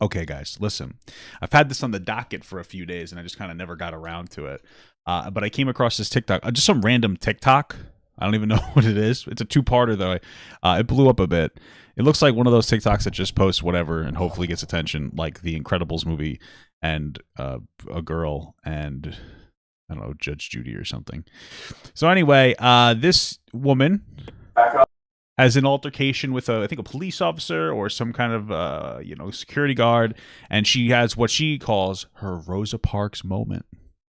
Okay, guys, listen. I've had this on the docket for a few days, and I just kind of never got around to it. But I came across this TikTok, just some random TikTok. I don't even know what it is. It's a two-parter, though. It blew up a bit. It looks like one of those TikToks that just posts whatever and hopefully gets attention, like the Incredibles movie and a girl and, I don't know, Judge Judy or something. So anyway, this woman has an altercation with I think a police officer or some kind of security guard, and she has what she calls her Rosa Parks moment.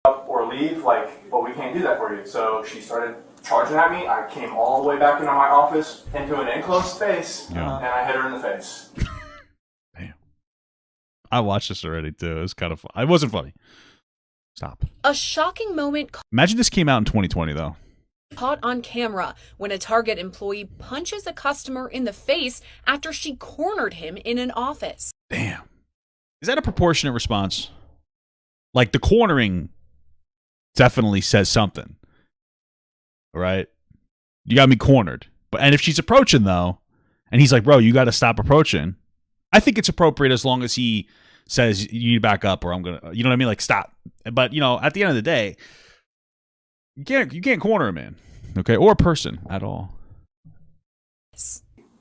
Or leave, but we can't do that for you. So she started charging at me. I came all the way back into my office, into an enclosed space, and I hit her in the face. Damn. I watched this already too. It was kind of fun. It wasn't funny. Stop. A shocking moment. Imagine this came out in 2020 though. Caught on camera when a Target employee punches a customer in the face after she cornered him in an office. Damn. Is that a proportionate response? Like, the cornering definitely says something. Right? You got me cornered. And if she's approaching, though, and he's like, bro, you got to stop approaching, I think it's appropriate as long as he says, you need to back up or I'm going to, you know what I mean? Like, stop. But, at the end of the day, you can't corner a man, okay, or a person at all.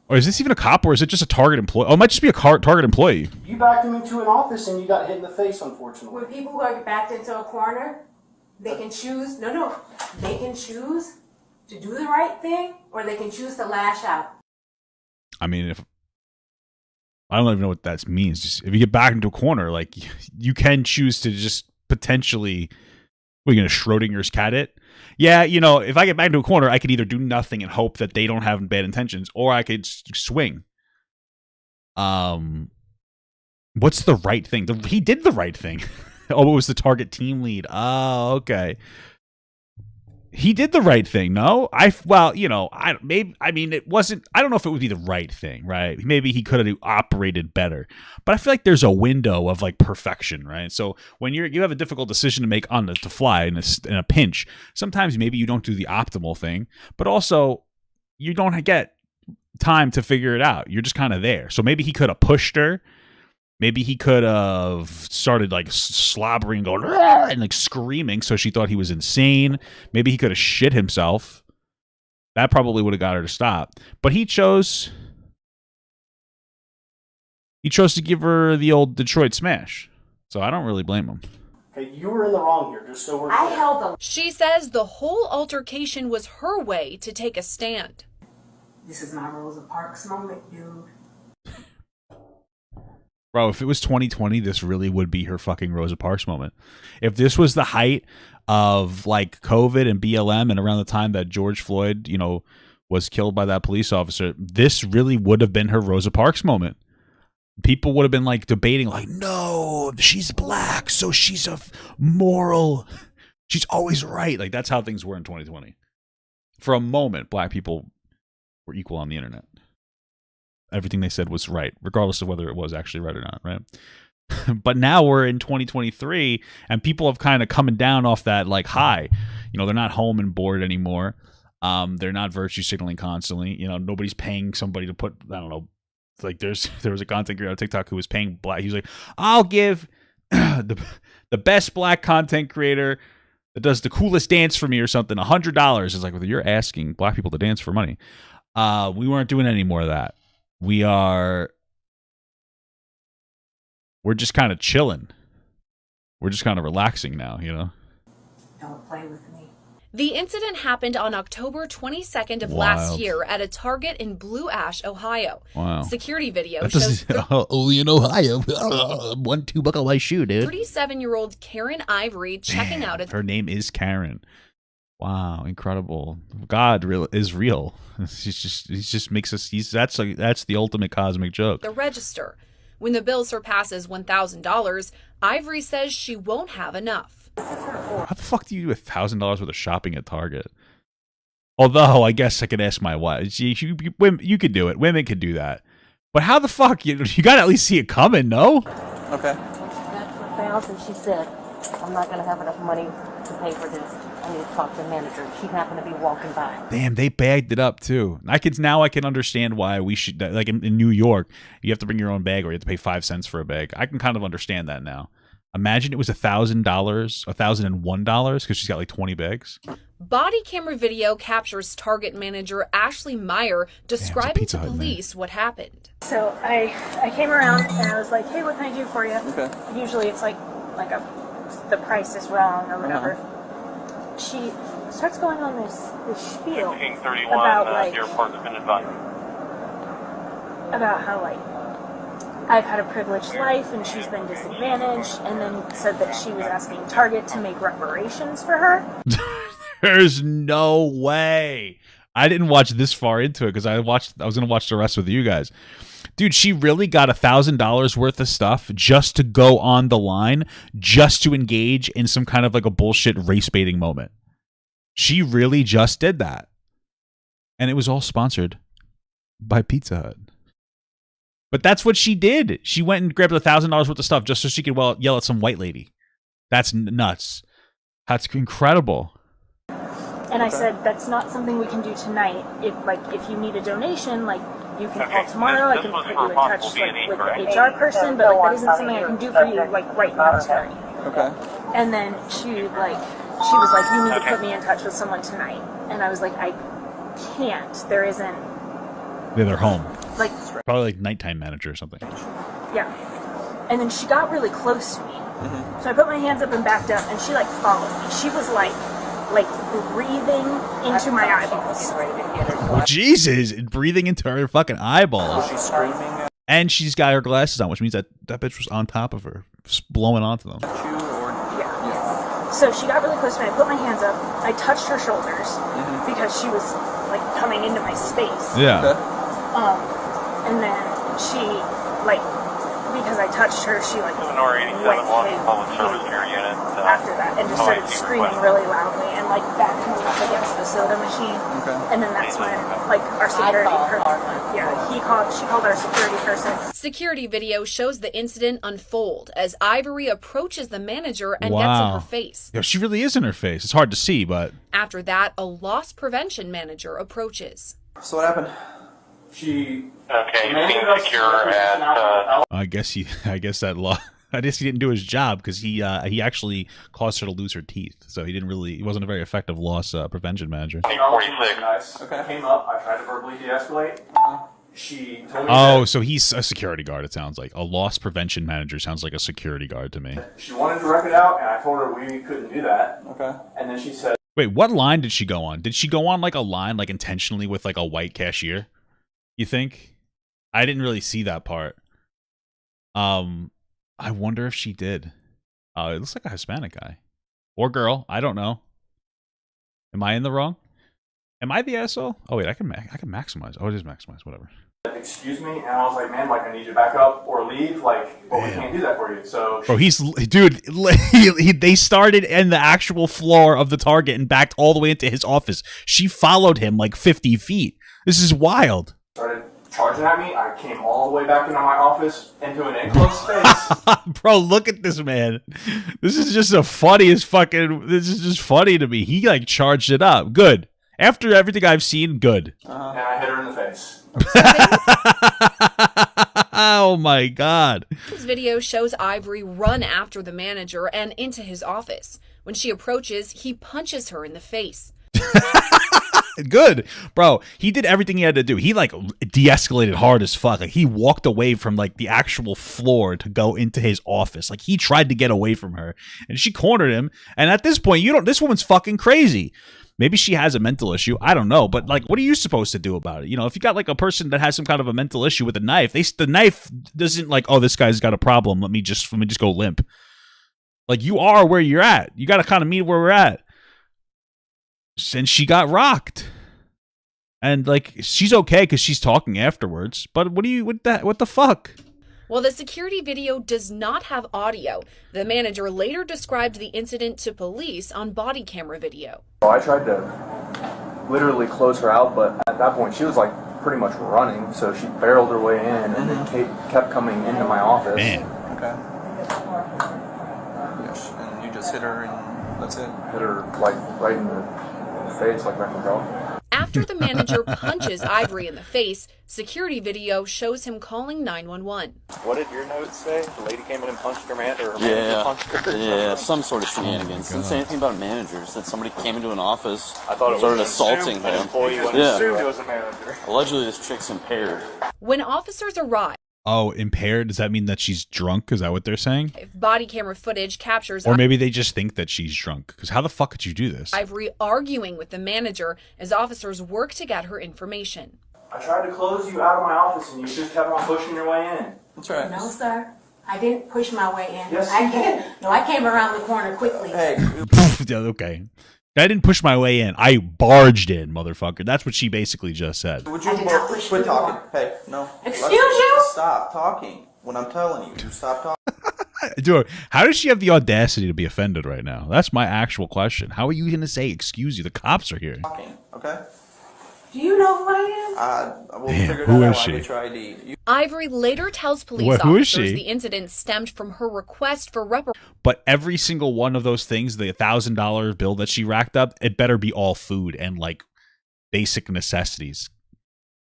Or is this even a cop, or is it just a Target employee? Oh, it might just be a Target employee. You backed him into an office and you got hit in the face, unfortunately. When people are backed into a corner, they can choose. They can choose to do the right thing, or they can choose to lash out. I mean, I don't even know what that means. Just if you get backed into a corner, like, you can choose to just potentially. What, are you going to Schrodinger's cat it? Yeah, if I get back into a corner, I could either do nothing and hope that they don't have bad intentions, or I could swing. What's the right thing? He did the right thing. Oh, it was the Target team lead. Oh, okay. He did the right thing, no? it wasn't, I don't know if it would be the right thing, right? Maybe he could have operated better. But I feel like there's a window of perfection, right? So when you have a difficult decision to make on the fly in a pinch, sometimes maybe you don't do the optimal thing, but also you don't get time to figure it out. You're just kind of there. So maybe he could have pushed her. Maybe he could have started slobbering, going and screaming, so she thought he was insane. Maybe he could have shit himself. That probably would have got her to stop. But he chose to give her the old Detroit smash. So I don't really blame him. Hey, you were in the wrong here, just so we're I clear. held the. She says the whole altercation was her way to take a stand. This is my Rosa Parks moment, dude. Bro, if it was 2020, this really would be her fucking Rosa Parks moment. If this was the height of COVID and BLM and around the time that George Floyd, was killed by that police officer, this really would have been her Rosa Parks moment. People would have been debating no, she's black, so she's a moral. She's always right. That's how things were in 2020. For a moment, black people were equal on the internet. Everything they said was right, regardless of whether it was actually right or not, right? But now we're in 2023, and people have kind of coming down off that high. They're not home and bored anymore. They're not virtue signaling constantly. Nobody's paying somebody to put, I don't know, there was a content creator on TikTok who was paying black. He was like, I'll give the best black content creator that does the coolest dance for me or something $100. It's well, you're asking black people to dance for money. We weren't doing any more of that. We're just kind of chilling. We're just kind of relaxing now, Don't play with me. The incident happened on October 22nd of Wild. Last year at a Target in Blue Ash, Ohio. Wow. Security video That shows only in Ohio. $1 buckle my shoe, dude. 37-year-old Karen Ivory checking out at Her name is Karen. Wow, incredible. God is real. He just makes us. That's the ultimate cosmic joke. the register. When the bill surpasses $1,000, Ivory says she won't have enough. How the fuck do you do $1,000 worth of shopping at Target? Although I guess I could ask my wife. You could do it. Women could do that. But how the fuck you got to at least see it coming? No. Okay. That's for $1,000. She said, I'm not going to have enough money to pay for this. I need to talk to the manager. She happened to be walking by. Damn, they bagged it up too. I can understand why we should, like in New York, you have to bring your own bag or you have to pay 5 cents for a bag. I can kind of understand that now. Imagine it was $1,001 because she's got like 20 bags. Body camera video captures Target manager Ashley Meyer describing to police what happened. So I came around and I was like, hey, what can I do for you? Okay. Usually it's like the price is wrong or whatever. She starts going on this spiel about like about how like I've had a privileged life and she's been disadvantaged, and then said that she was asking Target to make reparations for her. There's no way. I didn't watch this far into it because I was going to watch the rest with you guys. Dude, she really got $1,000 worth of stuff just to go on the line, just to engage in some kind of like a bullshit race baiting moment. She really just did that. And it was all sponsored by Pizza Hut. But that's what she did. She went and grabbed $1,000 worth of stuff just so she could yell at some white lady. That's nuts. That's incredible. And I said, that's not something we can do tonight. If you need a donation, like you can call tomorrow. I can put you in touch with the HR person, but like that isn't something I can do for you like right now tonight. Okay. And then she was like, you need to put me in touch with someone tonight. And I was like, I can't. There isn't. Yeah, they're home. Like probably like nighttime manager or something. Yeah. And then she got really close to me. So I put my hands up and backed up, and she like followed me. She was like breathing into my eyeballs. Oh, Jesus, breathing into her fucking eyeballs. She's screaming. And she's got her glasses on, which means that bitch was on top of her, blowing onto them. Yeah. So she got really close to me. I put my hands up. I touched her shoulders because she was like coming into my space. Yeah. And then she because I touched her, she went after that and just started screaming really loudly and like backing me up against the soda machine. And then that's when our security person, she called our security person. Security video shows the incident unfold as Ivory approaches the manager and gets in her face. Yeah, she really is in her face. It's hard to see, but after that, a loss prevention manager approaches. So what happened? She secure at I guess he didn't do his job because he actually caused her to lose her teeth. So he wasn't a very effective loss prevention manager. 46. Okay. Came up. I tried to verbally de-escalate. She told me. Oh, so he's a security guard. It sounds like a loss prevention manager sounds like a security guard to me. She wanted to wreck it out, and I told her we couldn't do that. Okay. And then she said, "Wait, what line did she go on? Did she go on like a line like intentionally with like a white cashier? You think? I didn't really see that part. I wonder if she did. It looks like a Hispanic guy or girl. I don't know. Am I in the wrong? Am I the asshole? Oh wait, I can maximize. Oh, it is maximize. Whatever. Excuse me, and I was like, man, I need you to back up or leave, but we can't do that for you. So, bro, they started in the actual floor of the Target and backed all the way into his office. She followed him like 50 feet. This is wild. Started charging at me. I came all the way back into my office into an enclosed space. Bro, look at this man. This is just the funniest fucking. This is just funny to me. He charged it up. Good. After everything I've seen, good. And I hit her in the face. Oh my God. This video shows Ivory run after the manager and into his office. When she approaches, he punches her in the face. Good, bro. He did everything he had to do. He de-escalated hard as fuck. He walked away from the actual floor to go into his office. He tried to get away from her, and she cornered him. And at this point, this woman's fucking crazy. Maybe she has a mental issue. I don't know. But what are you supposed to do about it? If you got a person that has some kind of a mental issue with a knife, the knife doesn't oh, this guy's got a problem. Let me just go limp. You are where you're at. You got to kind of meet where we're at. And she got rocked. And she's okay because she's talking afterwards. But what the fuck? While the security video does not have audio, the manager later described the incident to police on body camera video. I tried to literally close her out, but at that point she was pretty much running, so she barreled her way in, and it kept coming into my office. Man. Okay. Yes, and you just hit her in That's it. Hit her like right in the face, like right in the jaw. After the manager punches Ivory in the face, security video shows him calling 911. What did your notes say? The lady came in and punched her man, or her manager punched her? Yeah, some sort of shenanigans. Didn't say anything about a manager. It said somebody came into an office, I thought it started was assaulting an him. employee went Yeah. assumed it was a manager. Allegedly, this chick's impaired. When officers arrive, Oh, impaired? Does that mean that she's drunk? Is that what they're saying? body camera footage captures Or maybe they just think that she's drunk. Because how the fuck could you do this? Ivory arguing with the manager as officers work to get her information. I tried to close you out of my office and you just kept on pushing your way in. That's right. No, sir. I didn't push my way in. Yes, I you came, did. No, I came around the corner quickly. Hey, Yeah, okay. I didn't push my way in. I barged in, motherfucker. That's what she basically just said. would I you did not push quit the door. talking? Hey, no. Excuse you? Stop talking. When I'm telling you, stop talking. Dude, how does she have the audacity to be offended right now? That's my actual question. How are you going to say, excuse you? The cops are here. Okay? Do you know who I am? We'll Damn, figure who that is out. she? I'll get your ID. Ivory later tells police What, who is officers she? the incident stemmed from her request for reparations. But every single one of those things, the $1,000 bill that she racked up, it better be all food and like basic necessities.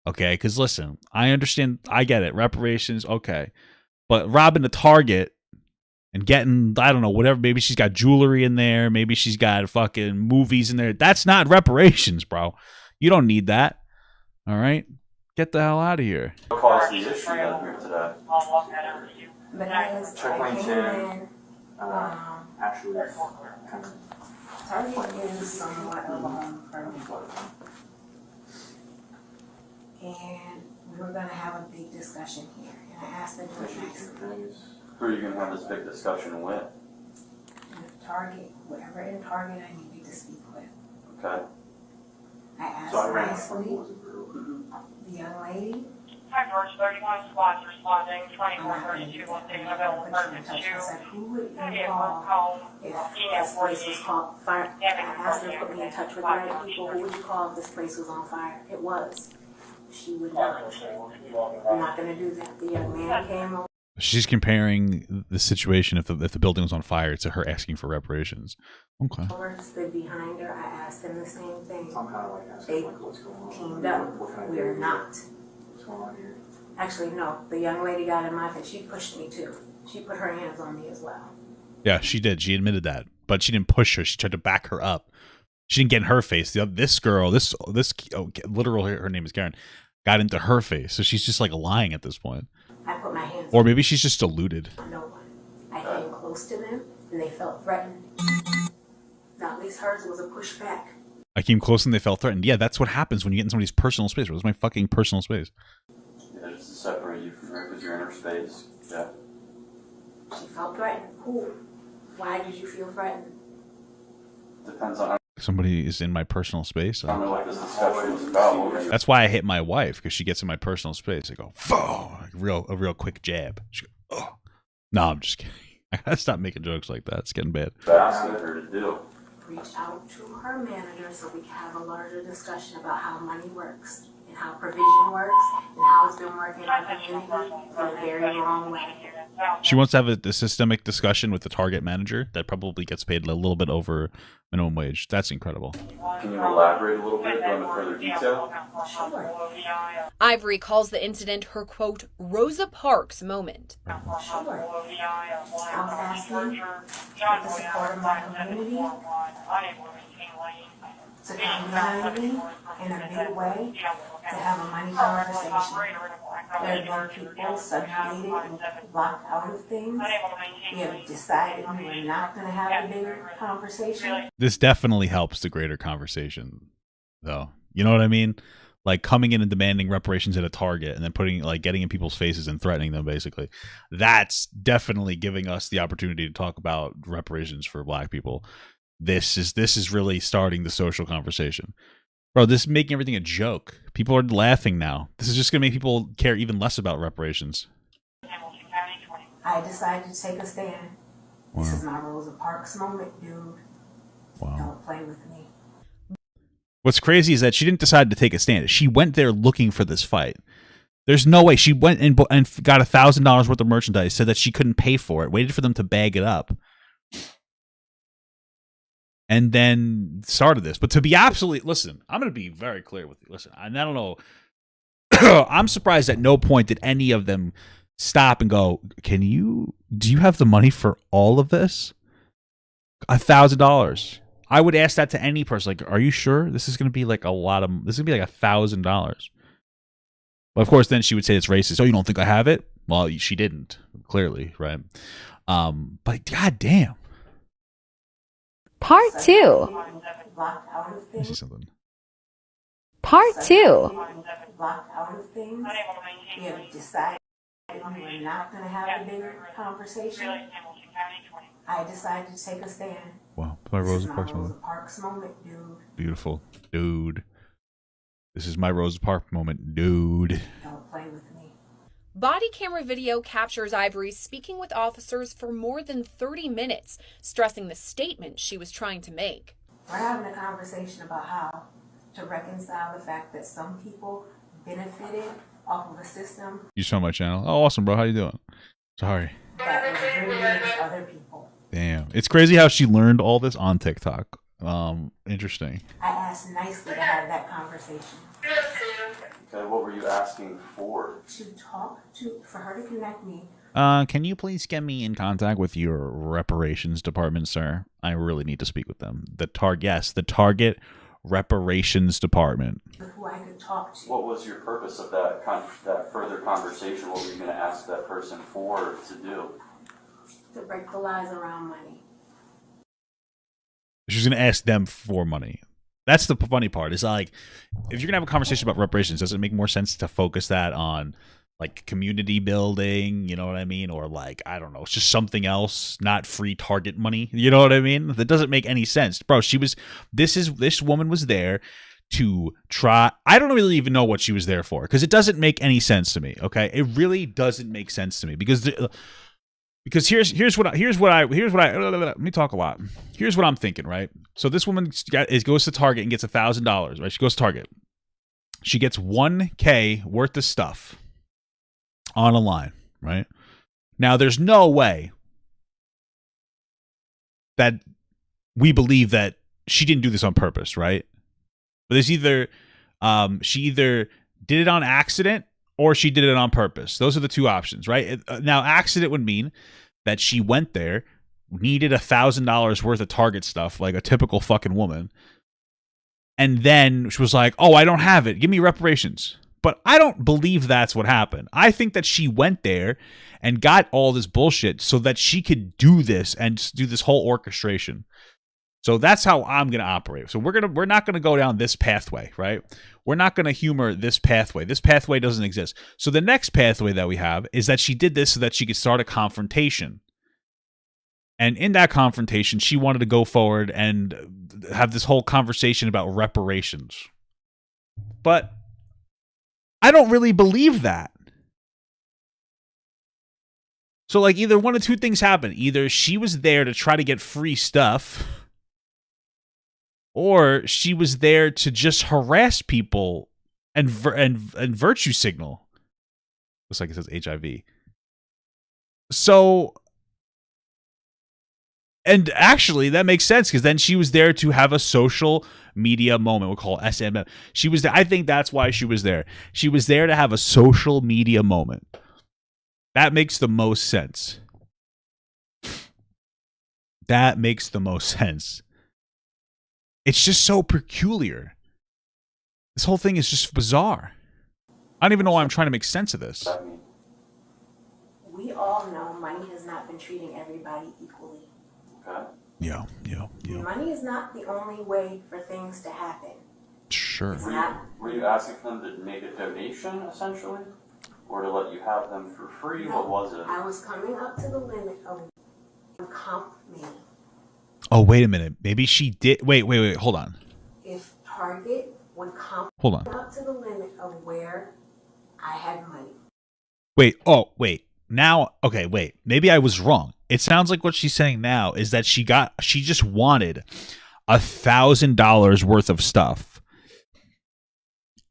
Okay? Because listen, I understand. I get it. Reparations, okay. But robbing a Target and getting, I don't know, whatever, maybe she's got jewelry in there, maybe she's got fucking movies in there. That's not reparations, bro. You don't need that. All right? Get the hell out of here. What caused the issue out here today? Because Check I lane came 10. in, Actually, kind of. Target is somewhat of a home for me. And we were gonna have a big discussion here, and I asked them to do it nicely. Who are you going to have this big discussion with? And Target, whatever in Target I needed to speak with. Okay. I asked So I ran nicely, the young lady, Hi, George, 31 squads responding, I'm not gonna 2432, do one that. taking I'm available not gonna put you in purpose touch. I said, 2. who would you Yeah, call call if this place was caught fire? I asked her to put me in touch with the right people. Who would you call if this place was on fire? It was. She would not. I'm not gonna do that. The young man came over. She's comparing the situation if the building was on fire to her asking for reparations. Okay. Stood behind her. I asked them the same thing. I'm kind of like They asking, like, what's going on? teamed up. What can I do? We're not. What's going on here? Actually, no. The young lady got in my face. She pushed me too. She put her hands on me as well. Yeah, she did. She admitted that, but she didn't push her. She tried to back her up. She didn't get in her face. This girl, literal, her name is Karen, got into her face. So she's just like lying at this point. I put my hands Or maybe she's just deluded. on no one. I came close to them and they felt threatened. Now, at least hers was a pushback. I came close and they felt threatened. Yeah, that's what happens when you get in somebody's personal space. It was my fucking personal space. Yeah, just to separate you from her because you're in her space. Yeah. She felt threatened. Who? Why did you feel threatened? Depends on. Somebody is in my personal space. I don't know what this discussion was about. What were you? That's why I hit my wife, because she gets in my personal space. I go, "Phoa!" Like a real quick jab. She goes, "Oh." No, I'm just kidding. I gotta stop making jokes like that. It's getting bad. Asking her to do. Reach out to her manager so we can have a larger discussion about how money works and how provision works and how it's been working in our community in a very wrong way. She wants to have a systemic discussion with the Target manager that probably gets paid a little bit over minimum wage. That's incredible. Can you elaborate a little bit, go into further detail? Sure. Ivory calls the incident her, quote, Rosa Parks moment. Sure. I was asking with the support of my community to come behind me in a big way to have a money conversation. There are people subjugated and locked out of things. We have decided we were not going to have a bigger conversation. This definitely helps the greater conversation, though. You know what I mean? Like coming in and demanding reparations at a Target and then getting in people's faces and threatening them, basically. That's definitely giving us the opportunity to talk about reparations for Black people. This is really starting the social conversation. Bro, this is making everything a joke. People are laughing now. This is just going to make people care even less about reparations. I decided to take a stand. Wow. This is my Rosa Parks moment, dude. Wow. Don't play with me. What's crazy is that she didn't decide to take a stand. She went there looking for this fight. There's no way. She went and got $1,000 worth of merchandise, said that she couldn't pay for it, waited for them to bag it up. and then started this. But to be absolutely, listen, I'm going to be very clear with you. Listen, and I don't know. I'm surprised at no point did any of them stop and go, do you have the money for all of this? $1,000. I would ask that to any person. Like, are you sure this is going to be like this is going to be like $1,000? But of course, then she would say it's racist. Oh, you don't think I have it? Well, she didn't, clearly, right? But goddamn. Part 2. This is something. Part 2. Blocked out of things. We have decided we're not going to have a bigger conversation. I decided to take a stand. Wow, my Rosa Parks moment. Rosa Parks moment, dude. Beautiful, dude. This is my Rosa Parks moment, dude. Don't play with me. Body camera video captures Ivory speaking with officers for more than 30 minutes, stressing the statement she was trying to make. We're having a conversation about how to reconcile the fact that some people benefited off of a system. You saw my channel? Oh, awesome, bro. How you doing? Sorry. That was bringing against other people. Damn. It's crazy how she learned all this on TikTok. Interesting. I asked nicely to have that conversation. Okay, what were you asking for? For her to connect me. Can you please get me in contact with your reparations department, sir? I really need to speak with them. The Target reparations department. Who I could talk to. What was your purpose of that further conversation? What were you going to ask that person for to do? To break the lies around money. She's going to ask them for money. That's the funny part. Is like, if you're going to have a conversation about reparations, does it make more sense to focus that on like community building, you know what I mean? Or like, I don't know, it's just something else, not free Target money. You know what I mean? That doesn't make any sense. Bro, this woman was there to try. I don't really even know what she was there for because it doesn't make any sense to me. Okay. It really doesn't make sense to me because here's what I let me talk a lot. Here's what I'm thinking, right? So this woman goes to Target and gets $1,000, right? She goes to Target. She gets $1,000 worth of stuff on a line, right? Now, there's no way that we believe that she didn't do this on purpose, right? But there's either she either did it on accident or she did it on purpose. Those are the two options, right? Now, accident would mean that she went there, needed $1,000 worth of Target stuff, like a typical fucking woman, and then she was like, "Oh, I don't have it. Give me reparations." But I don't believe that's what happened. I think that she went there and got all this bullshit so that she could do this and do this whole orchestration. So that's how I'm going to operate. So we're not going to go down this pathway, right? We're not going to humor this pathway. This pathway doesn't exist. So the next pathway that we have is that she did this so that she could start a confrontation. And in that confrontation, she wanted to go forward and have this whole conversation about reparations. But I don't really believe that. So like either one of two things happened. Either she was there to try to get free stuff, or she was there to just harass people and virtue signal. Looks like it says HIV. So, and actually that makes sense because then she was there to have a social media moment. We'll call it SMM. She was there. I think that's why she was there. She was there to have a social media moment. That makes the most sense. That makes the most sense. It's just so peculiar. This whole thing is just bizarre. I don't even know why I'm trying to make sense of this. We all know money has not been treating everybody equally. Okay. Yeah. Money is not the only way for things to happen. Sure. Were you asking for them to make a donation, essentially? Or to let you have them for free? No, what was it? I was coming up to the limit of comp me. Oh, wait a minute. Maybe she did. Wait. Hold on. If Target would comp Hold on. up to the limit of where I had money. Wait. Oh, wait. Now, okay, wait. Maybe I was wrong. It sounds like what she's saying now is that she just wanted $1,000 worth of stuff.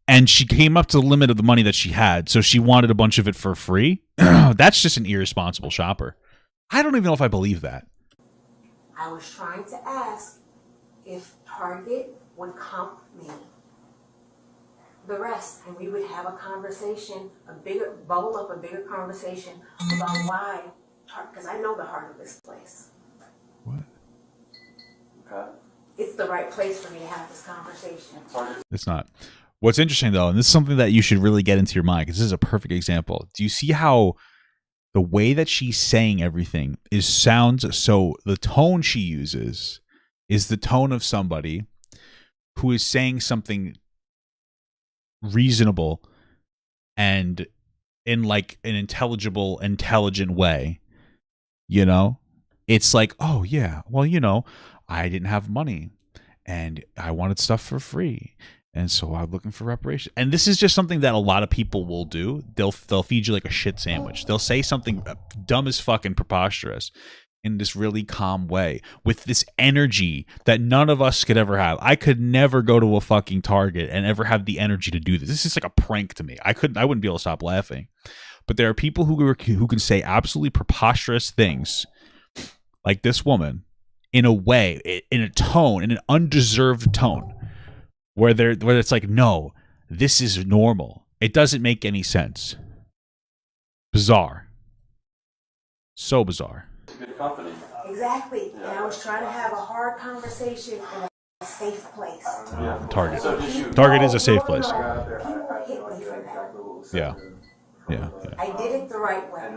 And she came up to the limit of the money that she had, so she wanted a bunch of it for free. That's just an irresponsible shopper. I don't even know if I believe that. I was trying to ask if Target would comp me the rest, and we would have a conversation, bubble up a bigger conversation about why, because I know the heart of this place. What? Okay. It's the right place for me to have this conversation. It's not. What's interesting though, and this is something that you should really get into your mind, because this is a perfect example. Do you see how the way that she's saying everything sounds so, the tone she uses is the tone of somebody who is saying something reasonable and in like an intelligent way, you know? It's like, oh yeah, well, you know, I didn't have money and I wanted stuff for free, and so I'm looking for reparations. And this is just something that a lot of people will do. They'll feed you like a shit sandwich. They'll say something dumb as fucking preposterous in this really calm way with this energy that none of us could ever have. I could never go to a fucking Target and ever have the energy to do this. This is like a prank to me. I wouldn't be able to stop laughing. But there are people who can say absolutely preposterous things like this woman in a way, in a tone, in an undeserved tone, where it's like, no, this is normal. It doesn't make any sense. Bizarre. So bizarre. Good company. Exactly. And I was trying to have a hard conversation in a safe place. Target. So did you? Target is a safe place. People hit me for that. Yeah. I did it the right way.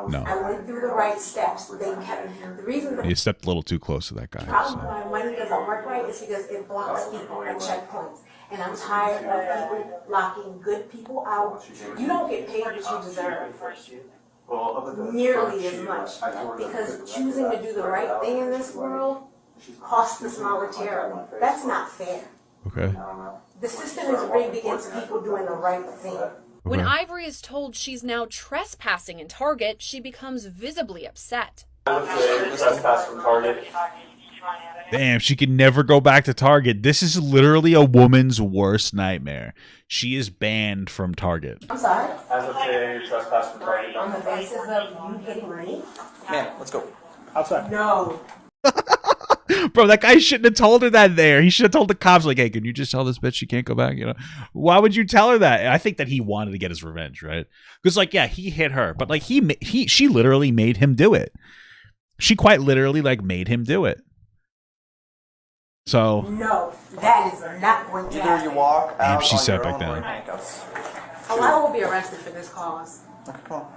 No. I went through the right steps. They kept the reason that You stepped a little too close to that guy. the problem So. why money doesn't work right is because it blocks people at checkpoints. And I'm tired of people locking good people out. You don't get paid what you deserve. Nearly as much. Because choosing to do the right thing in this world costs us monetarily. That's not fair. Okay. The system is rigged against people doing the right thing. When Okay. Ivory is told she's now trespassing in Target, she becomes visibly upset. Trespass from Target. Damn, she can never go back to Target. This is literally a woman's worst nightmare. She is banned from Target. I'm sorry. As of today, you're trespassed from Target. On the basis of you hitting me? Man, let's go. Outside. No. Bro, that guy shouldn't have told her that there. He should have told the cops, like, hey, can you just tell this bitch she can't go back? You know, why would you tell her that? I think that he wanted to get his revenge, right? Because, like, yeah, he hit her, but like she literally made him do it. She quite literally like made him do it. So No, that is not going to Either happen. you walk Damn, out she on sat your back own down. or handcuffs. A lot will be arrested for this cause. Okay, come on.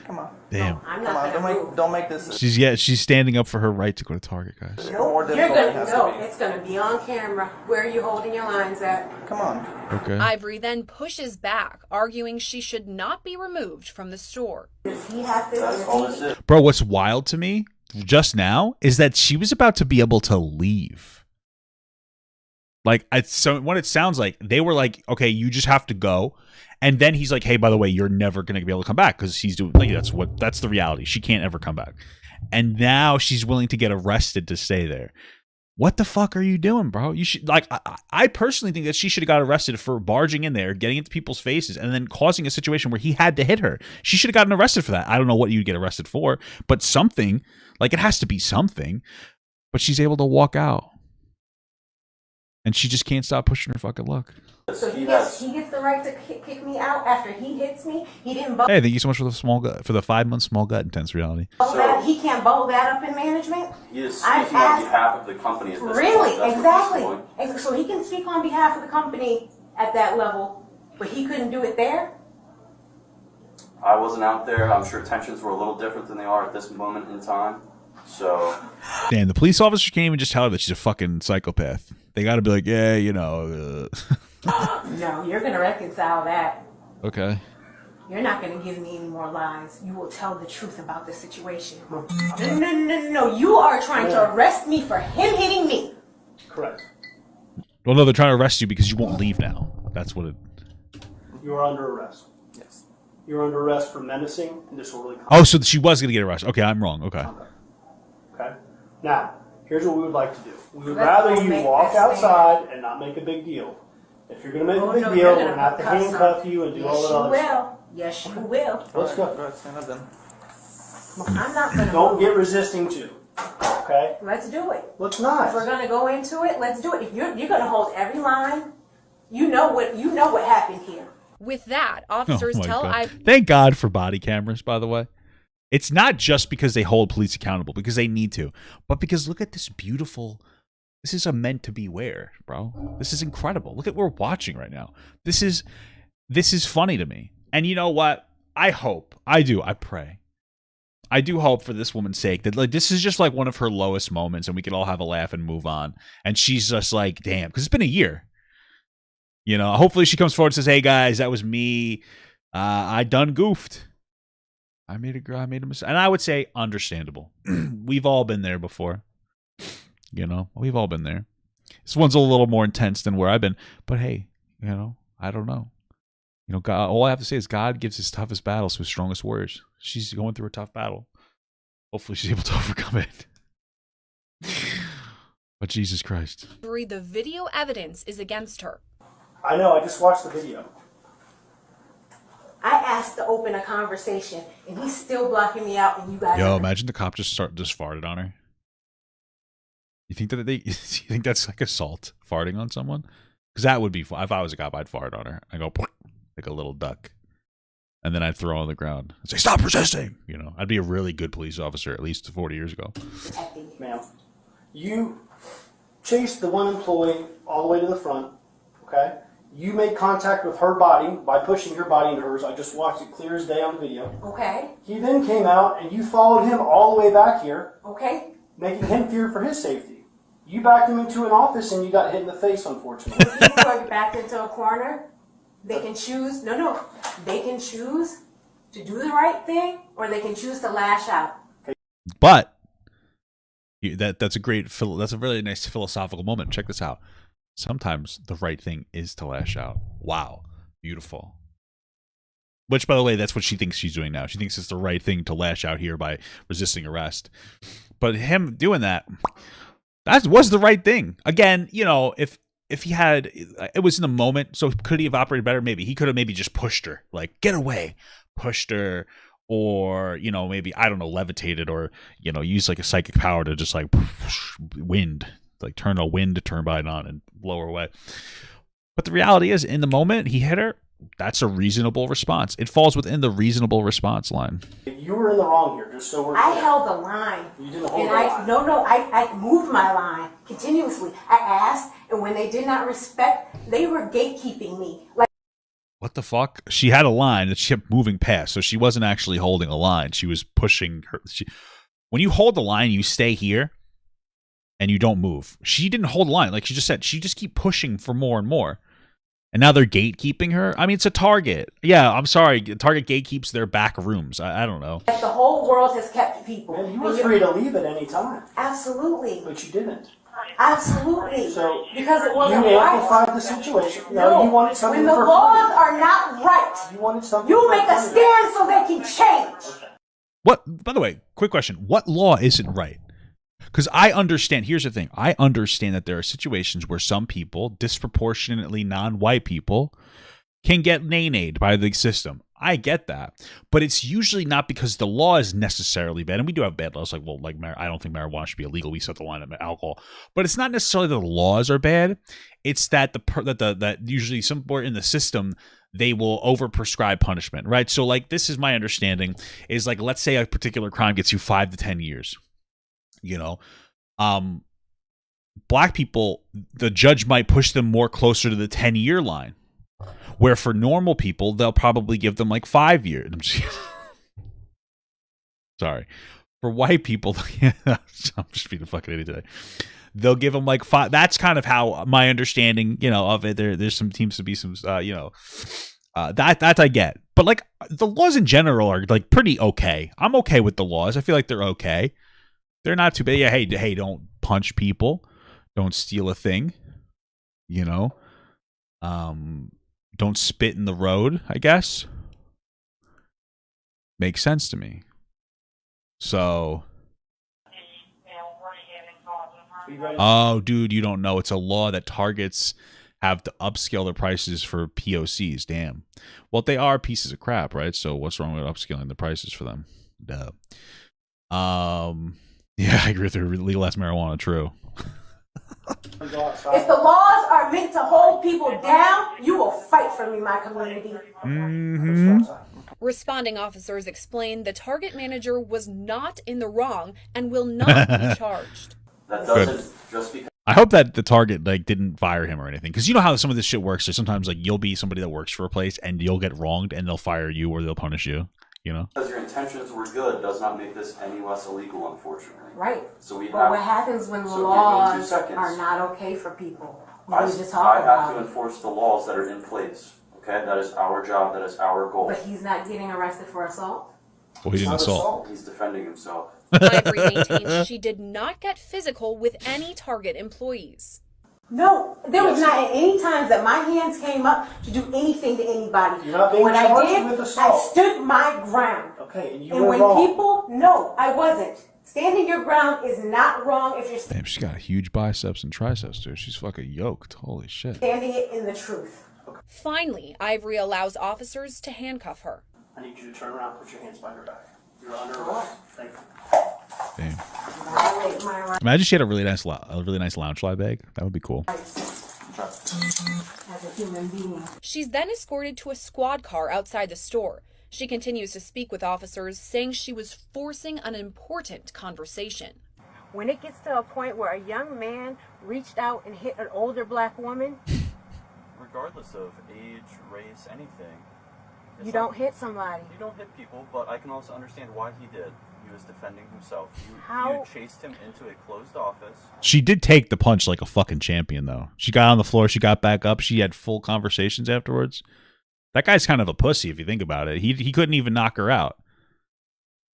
Come on. damn, I'm Come not on. going to move. Don't make this. she's standing up for her right to go to Target, guys. more You're difficult than it going has to to go. be. It's going to be on camera. Where are you holding your lines at? Come on. Okay. Ivory then pushes back, arguing she should not be removed from the store. Does he have to? That's all this is. Bro, what's wild to me just now is that she was about to be able to leave. Like, so what it sounds like, they were like, okay, you just have to go. And then he's like, hey, by the way, you're never going to be able to come back, because he's doing, like, that's the reality. She can't ever come back. And now she's willing to get arrested to stay there. What the fuck are you doing, bro? You should, like, I personally think that she should have got arrested for barging in there, getting into people's faces, and then causing a situation where he had to hit her. She should have gotten arrested for that. I don't know what you'd get arrested for, but something, like, it has to be something. But she's able to walk out. And she just can't stop pushing her fucking luck. So he gets the right to kick me out after he hits me? He didn't bubble Hey, thank you so much for the small gut, for the 5-month small gut intense reality. that. He can't bubble that up in management? He is I've speaking on asked- behalf of the company at this Really? point. That's Exactly. what this point. So he can speak on behalf of the company at that level, but he couldn't do it there? I wasn't out there. I'm sure tensions were a little different than they are at this moment in time. So, Damn, the police officer can't even just tell her that she's a fucking psychopath. They got to be like, yeah, you know. No, you're going to reconcile that. Okay. You're not going to give me any more lies. You will tell the truth about the situation. No. You are trying to arrest me for him hitting me. Correct. Well, no, they're trying to arrest you because you won't leave now. That's what it. You are under arrest. Yes. You're under arrest for menacing and disorderly conduct. Oh, so she was going to get arrested. Okay, I'm wrong. Okay. Okay? Now, here's what we would like to do. We would Let's rather go you make walk this outside and not make a big deal. If you're going to make a big no, deal, you're we're gonna going to have to cuss handcuff some. you and do Yes, all that you other stuff. will. Yes, you will. Let's go. Go ahead, stand up then. I'm not going to Don't get resisting too. Okay? Let's do it. Let's not. If we're gonna go into it, let's do it. If you're gonna hold every line, you know what happened here. With that, officers tell Thank God for body cameras, by the way. It's not just because they hold police accountable, because they need to, but because look at this beautiful. This is a meant to be wear, bro. This is incredible. Look at what we're watching right now. This is funny to me. And you know what? I pray. I do hope for this woman's sake that like this is just like one of her lowest moments and we can all have a laugh and move on. And she's just like, damn, because it's been a year. You know, hopefully she comes forward and says, hey guys, that was me. I done goofed. I made a mistake. And I would say understandable. We've all been there before. You know, we've all been there. This one's a little more intense than where I've been. But hey, you know, I don't know. You know, God, all I have to say is God gives his toughest battles to his strongest warriors. She's going through a tough battle. Hopefully she's able to overcome it. But Jesus Christ. The video evidence is against her. I know, I just watched the video. I asked to open a conversation, and he's still blocking me out, and you guys... Yo, imagine the cop just farted on her. You think that you think that's like assault, farting on someone? Because that would be fun. If I was a cop, I'd fart on her. I go like a little duck, and then I'd throw her on the ground and say, "Stop resisting." You know, I'd be a really good police officer at least 40 years ago. Ma'am, you chased the one employee all the way to the front. Okay, you made contact with her body by pushing your body into hers. I just watched it clear as day on the video. Okay. He then came out and you followed him all the way back here. Okay. Making him fear for his safety. You backed him into an office and you got hit in the face, unfortunately. If people are backed into a corner, they can choose, they can choose to do the right thing or they can choose to lash out. But that's a really nice philosophical moment. Check this out. Sometimes the right thing is to lash out. Wow. Beautiful. Which, by the way, that's what she thinks she's doing now. She thinks it's the right thing to lash out here by resisting arrest. But him doing that was the right thing. Again, you know, if he had, it was in the moment, so could he have operated better? Maybe. He could have maybe just pushed her, like, get away, pushed her, or, you know, maybe, I don't know, levitated, or, you know, use like a psychic power to just like wind, like turn a wind turbine on and blow her away. But the reality is, in the moment he hit her, that's a reasonable response. It falls within the reasonable response line. You were in the wrong here, just so we're I held the line. You didn't hold the line. I moved my line continuously. I asked, and when they did not respect, they were gatekeeping me. Like, what the fuck? She had a line that she kept moving past, so she wasn't actually holding a line. She was pushing her. When you hold the line, you stay here, and you don't move. She didn't hold the line. Like she just said, she just keep pushing for more and more. And now they're gatekeeping her? I mean, it's a Target. Yeah, I'm sorry. Target gatekeeps their back rooms. I don't know. the whole world has kept people. Man, you were free to leave at any time. Absolutely. But you didn't. Absolutely. So because it wasn't you right. amplified the situation. No, you wanted something when the for laws free. are not right, You wanted something you for make a free. stand so they can change. What? By the way, quick question. What law isn't right? Because I understand. Here's the thing. I understand that there are situations where some people, disproportionately non-white people, can get nay-nayed by the system. I get that. But it's usually not because the law is necessarily bad. And we do have bad laws. Like, well, like I don't think marijuana should be illegal. We set the line at alcohol. But it's not necessarily that the laws are bad. It's that that usually somewhere in the system, they will overprescribe punishment, right? So, like, this is my understanding, is like, let's say a particular crime gets you 5 to 10 years. You know, black people, the judge might push them more closer to the 10-year line, where for normal people, they'll probably give them like 5 years. Sorry. For white people, I'm just being a fucking idiot today. They'll give them like 5. That's kind of how my understanding, you know, of it. There's some seems to be some, you know, that I get. But like the laws in general are like pretty okay. I'm okay with the laws. I feel like they're okay. They're not too bad. Yeah, hey, don't punch people. Don't steal a thing. You know? Don't spit in the road, I guess. Makes sense to me. So... Oh, dude, you don't know. It's a law that Targets have to upscale their prices for POCs. Damn. Well, they are pieces of crap, right? So what's wrong with upscaling the prices for them? Duh. Yeah, I agree with her. Legalize marijuana, true. If the laws are meant to hold people down, you will fight for me, my community. Responding officers explained the Target manager was not in the wrong and will not be charged. That doesn't just because. I hope that the Target like didn't fire him or anything, because you know how some of this shit works. So sometimes like you'll be somebody that works for a place and you'll get wronged and they'll fire you or they'll punish you. You know, Because your intentions were good does not make this any less illegal, unfortunately. Right. So we But have. what happens when the So give me 2 laws seconds. are not okay for people? We I need to talk have about to it. enforce the laws that are in place. Okay, that is our job. That is our goal. But he's not getting arrested for assault. well, he didn't assault. He's defending himself. Ivory maintains she did not get physical with any Target employees. No, there was not any times that my hands came up to do anything to anybody. You're not being When I charged did, with I assault. stood my ground. Okay, and you And were when wrong. people, no, I wasn't. Standing your ground is not wrong if you're Damn, she's got huge biceps and triceps, dude. She's fucking yoked. Holy shit. standing it in the truth. Finally, Ivory allows officers to handcuff her. I need you to turn around, put your hands behind your back. You're under arrest. Thank you. Damn. Violate my rights Imagine she had a really nice lounge fly bag. That would be cool. as a human being. She's then escorted to a squad car outside the store. She continues to speak with officers, saying she was forcing an important conversation. When it gets to a point where a young man reached out and hit an older black woman, Regardless of age, race, anything. you don't hit somebody. You don't hit people, but I can also understand why he did. He was defending himself. How- You chased him into a closed office. She did take the punch like a fucking champion, though. She got on the floor. She got back up. She had full conversations afterwards. That guy's kind of a pussy if you think about it. He couldn't even knock her out.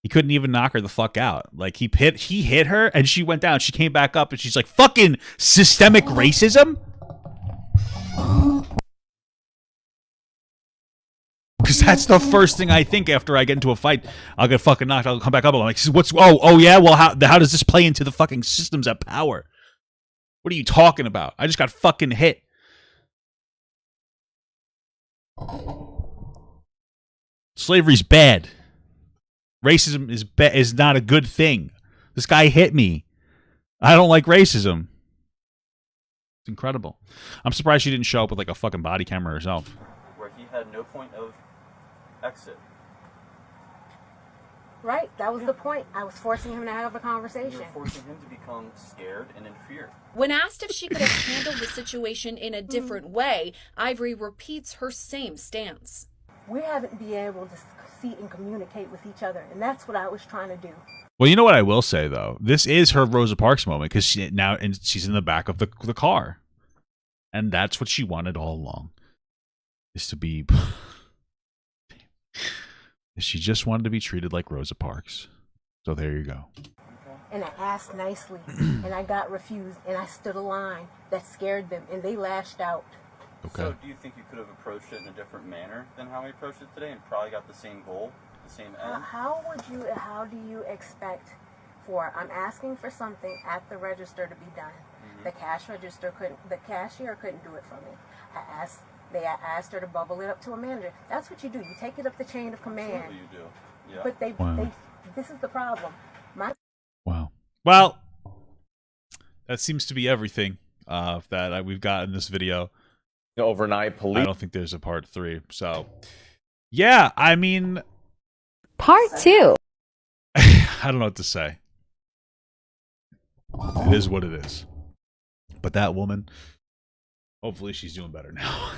He couldn't even knock her the fuck out. Like he hit her and she went down. She came back up and she's like, fucking systemic racism? Because that's the first thing I think after I get into a fight. I'll get fucking knocked. I'll come back up. I'm like, oh yeah? Well, how does this play into the fucking systems at power? What are you talking about? I just got fucking hit. Slavery's bad. Racism is not a good thing. This guy hit me. I don't like racism. It's incredible. I'm surprised she didn't show up with like a fucking body camera herself. Where he had no point of exit. Right, that was the point. I was forcing him to have a You conversation. were forcing him to become scared and in fear. When asked if she could have handled the situation in a different way, Ivory repeats her same stance. We haven't been able to see and communicate with each other, and that's what I was trying to do. Well, you know what I will say though, this is her Rosa Parks moment because she's in the back of the car, and that's what she wanted all along, is to be. She just wanted to be treated like Rosa Parks. So there you go. And I asked nicely, and I got refused, and I stood a line that scared them, and they lashed out. Okay. So do you think you could have approached it in a different manner than how we approached it today and probably got the same goal, the same end? How do you expect I'm asking for something at the register to be done. The cashier couldn't do it for me. I asked her to bubble it up to a manager. That's what you do. You take it up the chain of command. Absolutely you do. Yeah. But this is the problem. Wow. Well, that seems to be everything that we've got in this video. Overnight police. I don't think there's a part 3. So, yeah, I mean, Part 2. I don't know what to say. It is what it is. But that woman, hopefully she's doing better now.